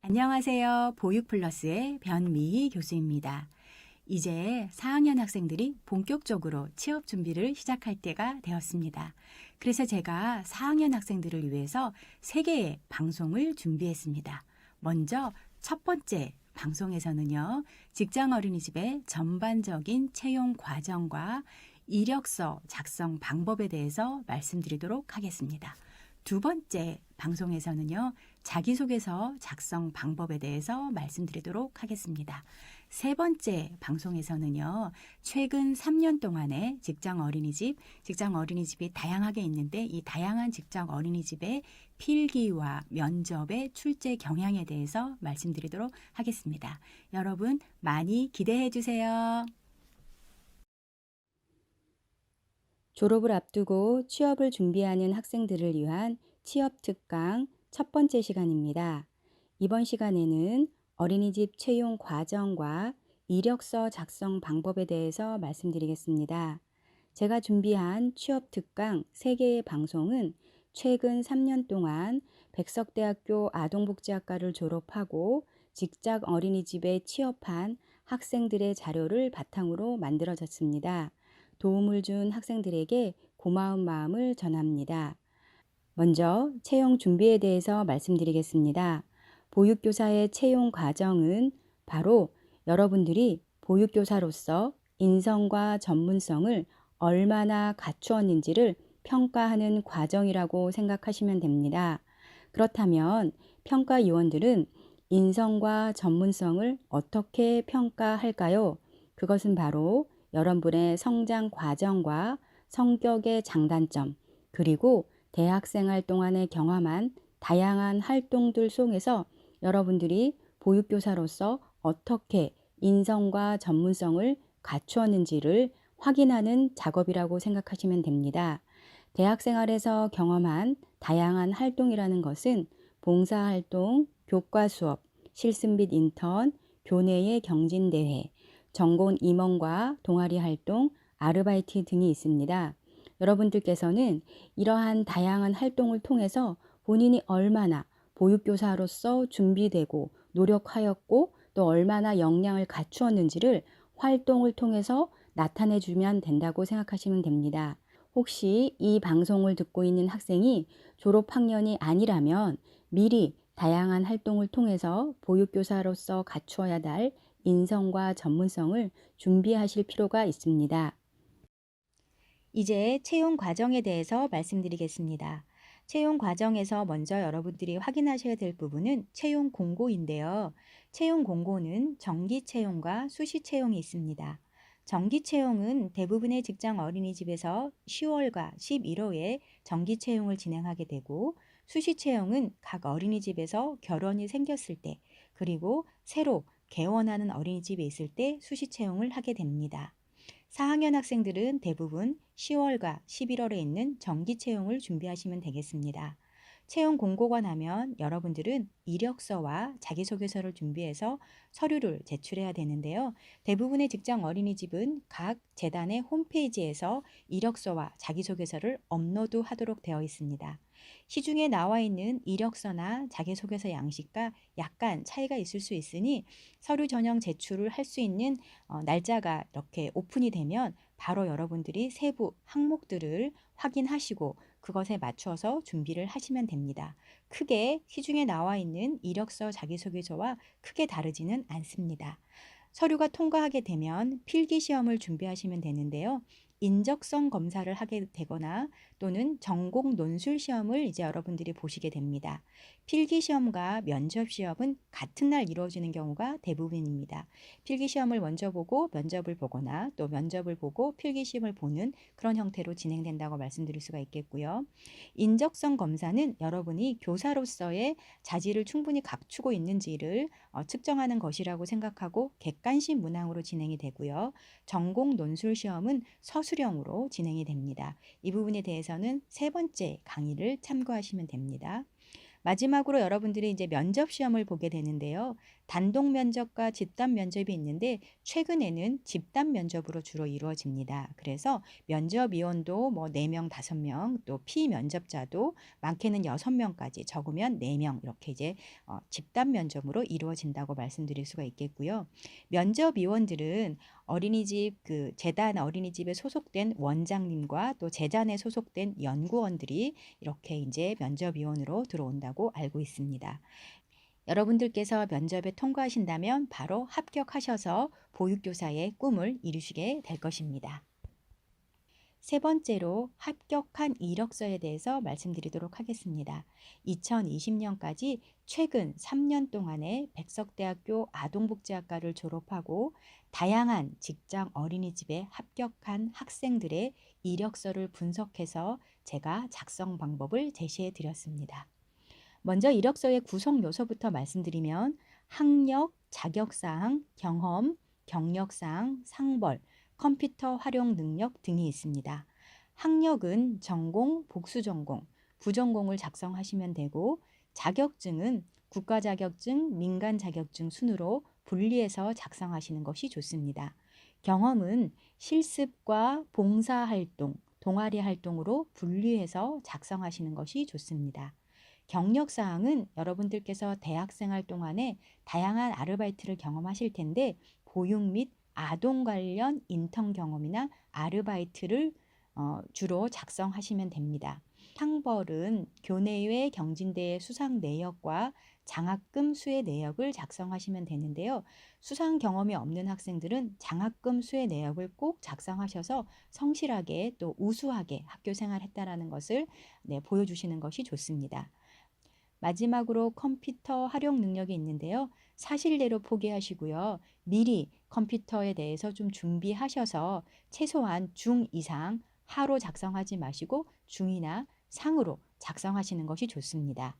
안녕하세요. 보육플러스의 변미희 교수입니다. 이제 4학년 학생들이 본격적으로 취업 준비를 시작할 때가 되었습니다. 그래서 제가 4학년 학생들을 위해서 3개의 방송을 준비했습니다. 먼저 첫 번째 방송에서는요, 직장 어린이집의 전반적인 채용 과정과 이력서 작성 방법에 대해서 말씀드리도록 하겠습니다. 두 번째 방송에서는요, 자기소개서 작성 방법에 대해서 말씀드리도록 하겠습니다. 세 번째 방송에서는요, 최근 3년 동안의 직장 어린이집이 다양하게 있는데 이 다양한 직장 어린이집의 필기와 면접의 출제 경향에 대해서 말씀드리도록 하겠습니다. 여러분 많이 기대해 주세요. 졸업을 앞두고 취업을 준비하는 학생들을 위한 취업 특강 첫 번째 시간입니다. 이번 시간에는 어린이집 채용 과정과 이력서 작성 방법에 대해서 말씀드리겠습니다. 제가 준비한 취업 특강 3개의 방송은 최근 3년 동안 백석대학교 아동복지학과를 졸업하고 직장 어린이집에 취업한 학생들의 자료를 바탕으로 만들어졌습니다. 도움을 준 학생들에게 고마운 마음을 전합니다. 먼저 채용 준비에 대해서 말씀드리겠습니다. 보육교사의 채용 과정은 바로 여러분들이 보육교사로서 인성과 전문성을 얼마나 갖추었는지를 평가하는 과정이라고 생각하시면 됩니다. 그렇다면 평가위원들은 인성과 전문성을 어떻게 평가할까요? 그것은 바로 여러분의 성장 과정과 성격의 장단점, 그리고 대학생활 동안에 경험한 다양한 활동들 속에서 여러분들이 보육교사로서 어떻게 인성과 전문성을 갖추었는지를 확인하는 작업이라고 생각하시면 됩니다. 대학생활에서 경험한 다양한 활동이라는 것은 봉사활동, 교과 수업, 실습 및 인턴, 교내의 경진대회, 전공 임원과 동아리 활동, 아르바이트 등이 있습니다. 여러분들께서는 이러한 다양한 활동을 통해서 본인이 얼마나 보육교사로서 준비되고 노력하였고 또 얼마나 역량을 갖추었는지를 활동을 통해서 나타내 주면 된다고 생각하시면 됩니다. 혹시 이 방송을 듣고 있는 학생이 졸업학년이 아니라면 미리 다양한 활동을 통해서 보육교사로서 갖추어야 할 인성과 전문성을 준비하실 필요가 있습니다. 이제 채용 과정에 대해서 말씀드리겠습니다. 채용 과정에서 먼저 여러분들이 확인하셔야 될 부분은 채용 공고인데요. 채용 공고는 정기 채용과 수시 채용이 있습니다. 정기 채용은 대부분의 직장 어린이집에서 10월과 11월에 정기 채용을 진행하게 되고, 수시 채용은 각 어린이집에서 결원이 생겼을 때, 그리고 새로 개원하는 어린이집에 있을 때 수시 채용을 하게 됩니다. 4학년 학생들은 대부분 10월과 11월에 있는 정기 채용을 준비하시면 되겠습니다. 채용 공고가 나면 여러분들은 이력서와 자기소개서를 준비해서 서류를 제출해야 되는데요. 대부분의 직장 어린이집은 각 재단의 홈페이지에서 이력서와 자기소개서를 업로드하도록 되어 있습니다. 시중에 나와 있는 이력서나 자기소개서 양식과 약간 차이가 있을 수 있으니 서류 전형 제출을 할 수 있는 날짜가 이렇게 오픈이 되면 바로 여러분들이 세부 항목들을 확인하시고 그것에 맞춰서 준비를 하시면 됩니다. 크게 시중에 나와 있는 이력서 자기소개서와 크게 다르지는 않습니다. 서류가 통과하게 되면 필기시험을 준비하시면 되는데요. 인적성 검사를 하게 되거나 또는 전공 논술 시험을 이제 여러분들이 보시게 됩니다. 필기시험과 면접시험은 같은 날 이루어지는 경우가 대부분입니다. 필기시험을 먼저 보고 면접을 보거나 또 면접을 보고 필기시험을 보는 그런 형태로 진행된다고 말씀드릴 수가 있겠고요. 인적성 검사는 여러분이 교사로서의 자질을 충분히 갖추고 있는지를 측정하는 것이라고 생각하고 객관식 문항으로 진행이 되고요. 전공 논술 시험은 서술형으로 진행이 됩니다. 이 부분에 대해서는 세 번째 강의를 참고하시면 됩니다. 마지막으로 여러분들이 이제 면접 시험을 보게 되는데요. 단독 면접과 집단 면접이 있는데 최근에는 집단 면접으로 주로 이루어집니다. 그래서 면접위원도 뭐 4명, 5명, 또 피면접자도 많게는 6명까지, 적으면 4명 이렇게 이제 집단 면접으로 이루어진다고 말씀드릴 수가 있겠고요. 면접위원들은 어린이집 재단 어린이집에 소속된 원장님과 또 재단에 소속된 연구원들이 이렇게 이제 면접위원으로 들어온다고 알고 있습니다. 여러분들께서 면접에 통과하신다면 바로 합격하셔서 보육교사의 꿈을 이루시게 될 것입니다. 세 번째로 합격한 이력서에 대해서 말씀드리도록 하겠습니다. 2020년까지 최근 3년 동안에 백석대학교 아동복지학과를 졸업하고 다양한 직장 어린이집에 합격한 학생들의 이력서를 분석해서 제가 작성 방법을 제시해 드렸습니다. 먼저 이력서의 구성 요소부터 말씀드리면 학력, 자격사항, 경험, 경력사항, 상벌, 컴퓨터 활용 능력 등이 있습니다. 학력은 전공, 복수전공, 부전공을 작성하시면 되고 자격증은 국가자격증, 민간자격증 순으로 분리해서 작성하시는 것이 좋습니다. 경험은 실습과 봉사활동, 동아리 활동으로 분리해서 작성하시는 것이 좋습니다. 경력사항은 여러분들께서 대학생활 동안에 다양한 아르바이트를 경험하실 텐데 보육 및 아동 관련 인턴 경험이나 아르바이트를 주로 작성하시면 됩니다. 상벌은 교내외 경진대회 수상 내역과 장학금 수혜 내역을 작성하시면 되는데요. 수상 경험이 없는 학생들은 장학금 수혜 내역을 꼭 작성하셔서 성실하게 또 우수하게 학교 생활했다라는 것을 보여주시는 것이 좋습니다. 마지막으로 컴퓨터 활용 능력이 있는데요. 사실대로 포기하시고요. 미리 컴퓨터에 대해서 좀 준비하셔서 최소한 중 이상 하로 작성하지 마시고 중이나 상으로 작성하시는 것이 좋습니다.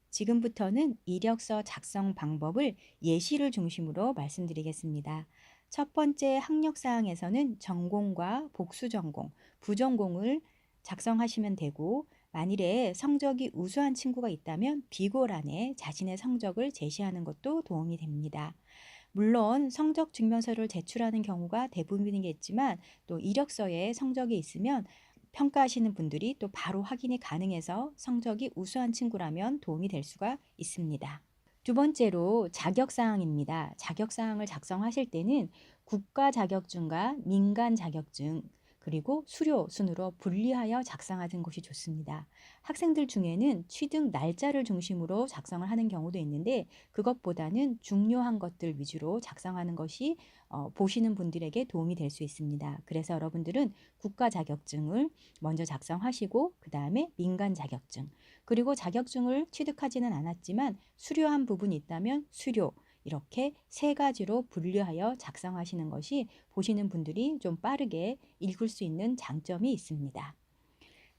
지금부터는 이력서 작성 방법을 예시를 중심으로 말씀드리겠습니다. 첫 번째 학력사항에서는 전공과 복수전공, 부전공을 작성하시면 되고 만일에 성적이 우수한 친구가 있다면 비고란에 자신의 성적을 제시하는 것도 도움이 됩니다. 물론 성적 증명서를 제출하는 경우가 대부분이겠지만 또 이력서에 성적이 있으면 평가하시는 분들이 또 바로 확인이 가능해서 성적이 우수한 친구라면 도움이 될 수가 있습니다. 두 번째로 자격사항입니다. 자격사항을 작성하실 때는 국가 자격증과 민간 자격증 그리고 수료 순으로 분리하여 작성하는 것이 좋습니다. 학생들 중에는 취득 날짜를 중심으로 작성을 하는 경우도 있는데 그것보다는 중요한 것들 위주로 작성하는 것이 보시는 분들에게 도움이 될 수 있습니다. 그래서 여러분들은 국가 자격증을 먼저 작성하시고 그 다음에 민간 자격증 그리고 자격증을 취득하지는 않았지만 수료한 부분이 있다면 수료 이렇게 세 가지로 분류하여 작성하시는 것이 보시는 분들이 좀 빠르게 읽을 수 있는 장점이 있습니다.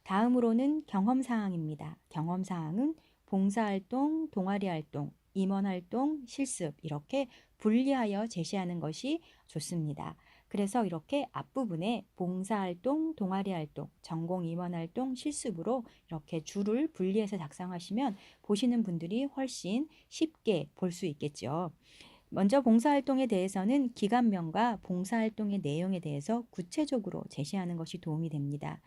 다음으로는 경험사항입니다. 경험사항은 봉사활동, 동아리활동, 임원활동, 실습 이렇게 분리하여 제시하는 것이 좋습니다. 그래서 이렇게 앞부분에 봉사활동, 동아리활동, 전공 임원활동, 실습으로 이렇게 줄을 분리해서 작성하시면 보시는 분들이 훨씬 쉽게 볼 수 있겠죠. 먼저 봉사활동에 대해서는 기간명과 봉사활동의 내용에 대해서 구체적으로 제시하는 것이 도움이 됩니다.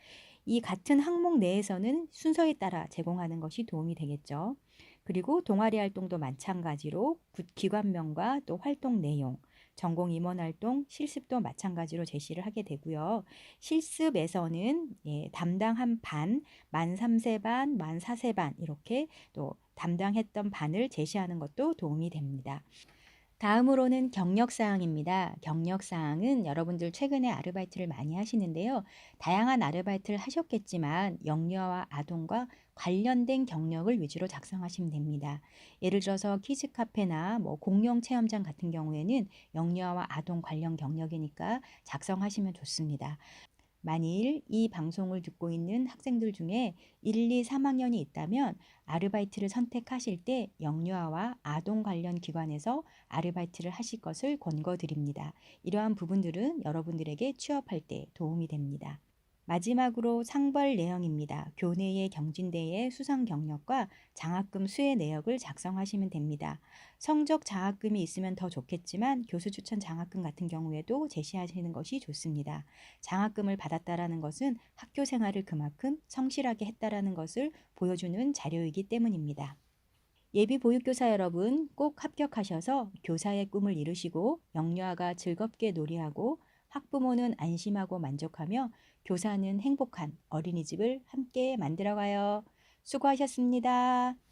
이 같은 항목 내에서는 순서에 따라 제공하는 것이 도움이 되겠죠. 그리고 동아리 활동도 마찬가지로 기관명과 또 활동 내용, 전공 임원 활동, 실습도 마찬가지로 제시를 하게 되고요. 실습에서는 담당한 반, 만 3세 반, 만 4세 반 이렇게 또 담당했던 반을 제시하는 것도 도움이 됩니다. 다음으로는 경력사항입니다. 경력사항은 여러분들 최근에 아르바이트를 많이 하시는데요. 다양한 아르바이트를 하셨겠지만 영유아와 아동과 관련된 경력을 위주로 작성하시면 됩니다. 예를 들어서 키즈카페나 공룡 체험장 같은 경우에는 영유아와 아동 관련 경력이니까 작성하시면 좋습니다. 만일 이 방송을 듣고 있는 학생들 중에 1, 2, 3학년이 있다면 아르바이트를 선택하실 때 영유아와 아동 관련 기관에서 아르바이트를 하실 것을 권고드립니다. 이러한 부분들은 여러분들에게 취업할 때 도움이 됩니다. 마지막으로 상벌 내용입니다. 교내의 경진대회 수상 경력과 장학금 수혜 내역을 작성하시면 됩니다. 성적 장학금이 있으면 더 좋겠지만 교수 추천 장학금 같은 경우에도 제시하시는 것이 좋습니다. 장학금을 받았다라는 것은 학교 생활을 그만큼 성실하게 했다라는 것을 보여주는 자료이기 때문입니다. 예비 보육교사 여러분 꼭 합격하셔서 교사의 꿈을 이루시고 영유아가 즐겁게 놀이하고 학부모는 안심하고 만족하며 교사는 행복한 어린이집을 함께 만들어가요. 수고하셨습니다.